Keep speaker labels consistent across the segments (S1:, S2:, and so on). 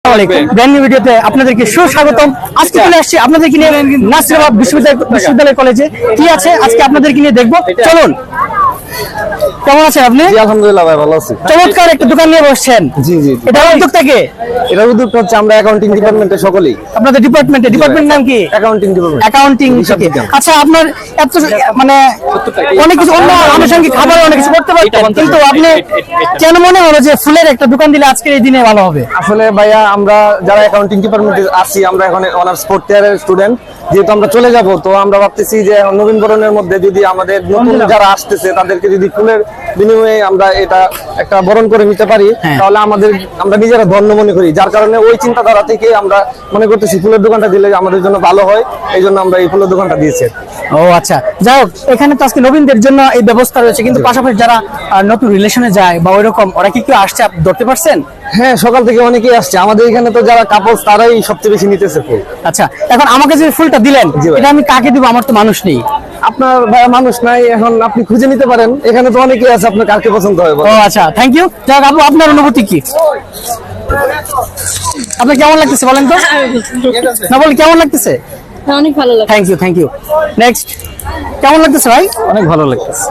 S1: আসসালামু আলাইকুম। Brand new ভিডিওতে আপনাদেরকে সুস্বাগতম। আজকে চলে আসছি আপনাদেরকে নিয়ে নাসিরাবাদ বিশ্ববিদ্যালয় কলেজে কি আছে আজকে আপনাদেরকে নিয়ে দেখবো। চলুন, কেমন আছেন আপনি?
S2: আলহামদুলিল্লাহ ভাই, ভালো আছি।
S1: চমৎকার একটা দোকান নিয়ে বসছেন।
S2: জি জি,
S1: এটা উদ্যোক্তা কে?
S2: এটা উদ্যোক্তা হচ্ছে আমরা অ্যাকাউন্টিং ডিপার্টমেন্টের সকলেই।
S1: আপনাদের ডিপার্টমেন্ট নাম কি?
S2: Accounting department.
S1: অ্যাকাউন্টিং। আচ্ছা, আপনার এত মানে অনেক কিছু অন্য আনুষঙ্গিক খাবার অনেক কিছু করতে পারতেন, কিন্তু আপনি কেন মনে হলো যে ফুলের একটা দোকান দিলে আজকের এই দিনে ভালো হবে?
S2: আসলে ভাইয়া, আমরা যারা অ্যাকাউন্টিং ডিপার্টমেন্টে আছি, আমরা এখন অনার্স ফোর্থ ইয়ারের স্টুডেন্ট, যেহেতু আমরা চলে যাব, তো আমরা ভাবতেছি যে নবীনবরণের মধ্যে যদি আমাদের নতুন যারা আসতেছে তাদেরকে যদি ফুলের বিনিময়ে আমরা এটা একটা বরণ করে নিতে পারি, তাহলে আমরা নিজেরা ধন্য মনে করি। যার কারণে ওই চিন্তাধারা থেকে আমরা মনে করতেছি ফুলের দোকানটা দিলে আমাদের জন্য ভালো হয়, এই জন্য আমরা এই ফুলের দোকানটা দিয়েছি।
S1: ও আচ্ছা, যাই হোক, এখানে তো আজকে নবীনদের জন্য এই ব্যবস্থা রয়েছে, কিন্তু পাশাপাশি যারা নতুন রিলেশনে যায় বা ওইরকম, ওরা কি কেউ আসছে আপনি ধরতে পারছেন?
S2: হ্যাঁ, সকাল থেকে অনেকেই আসছে। আমাদের এখানে তো যারা কাপলস তারাই সবচেয়ে বেশি নিতেছে ফুল।
S1: আচ্ছা, এখন আমাকে যে ফুলটা দিলেন, এটা আমি কাকে দিব? আমার তো মানুষ নেই।
S2: আপনার ভাইয়া মানুষ নাই, এখন আপনি খুঁজে নিতে পারেন, এখানে তো অনেকেই আছে, আপনার কাকে পছন্দ হয়?
S1: ও আচ্ছা, থ্যাংক ইউ। যাক আপু, আপনার অনুভূতি কি? আপনার কেমন লাগতেছে বলেন তো? না, বলি কেমন লাগতেছে?
S3: অনেক ভালো লাগে।
S1: Thank you. নেক্সট, কেমন লাগতেছে ভাই?
S2: অনেক ভালো লাগতেছে।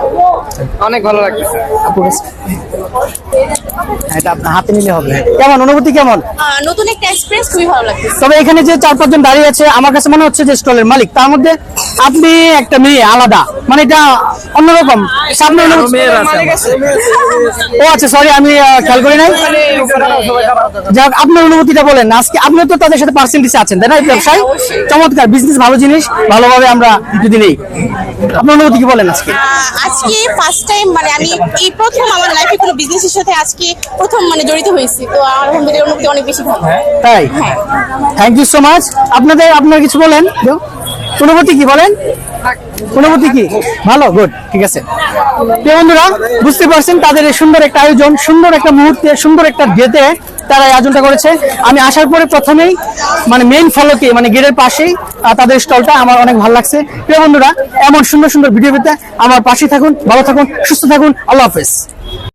S1: অনেক ভালো লাগতেছে। আপু এটা আপনার হাতে নিলে হবে। কেমন অনুভূতি কেমন?
S3: নতুন একটা এক্সপেরিয়েন্স, খুবই ভালো লাগছে।
S1: তবে এখানে যে 4-5 জন দাঁড়িয়ে আছে, আমার কাছে মনে হচ্ছে যে স্টলের মালিক, তার মধ্যে আপনি একটা মেয়ে আলাদা, মানে এটা অন্যরকম। সামনে ও আচ্ছা, সরি, আমি খেয়াল করি নাই। যাক, আপনার অনুভূতিটা বলেন। আজকে আপনি তো তাদের সাথে পার্সেন্টেজে আছেন, তাই না? ব্যবসায় চমৎকার, বিজনেস ভালো জিনিস, ভালোভাবে আমরা যদি নেই। আপনার অনুভূতি কি বলেন আজকে?
S3: আজকে ফার্স্ট টাইম, মানে আমি এই প্রথম আমার লাইফে কোনো বিজনেসের সাথে আজকে প্রথম মানে জড়িত হয়েছি, তো আলহামদুলিল্লাহ অনুভূতি অনেক বেশি ভালো।
S1: তাই, থ্যাংক ইউ সো মাচ। আপনার কিছু বলেন, অনুভূতি কি বলেন? অনুভূতি কি? ভালো, গুড, ঠিক আছে। প্রিয় বন্ধুরা, বুঝতে পারছেন তাদের এই সুন্দর একটা আয়োজন, সুন্দর একটা মুহূর্তে, সুন্দর একটা ডেতে তারা এই আয়োজনটা করেছে। আমি আসার পরে প্রথমেই মানে মেইন ফলকে, মানে গেটের পাশেই তাদের স্টলটা আমার অনেক ভালো লাগছে। প্রিয় বন্ধুরা, এমন সুন্দর সুন্দর ভিডিও পেতে আমার পাশে থাকুন, ভালো থাকুন, সুস্থ থাকুন। আল্লাহ হাফেজ।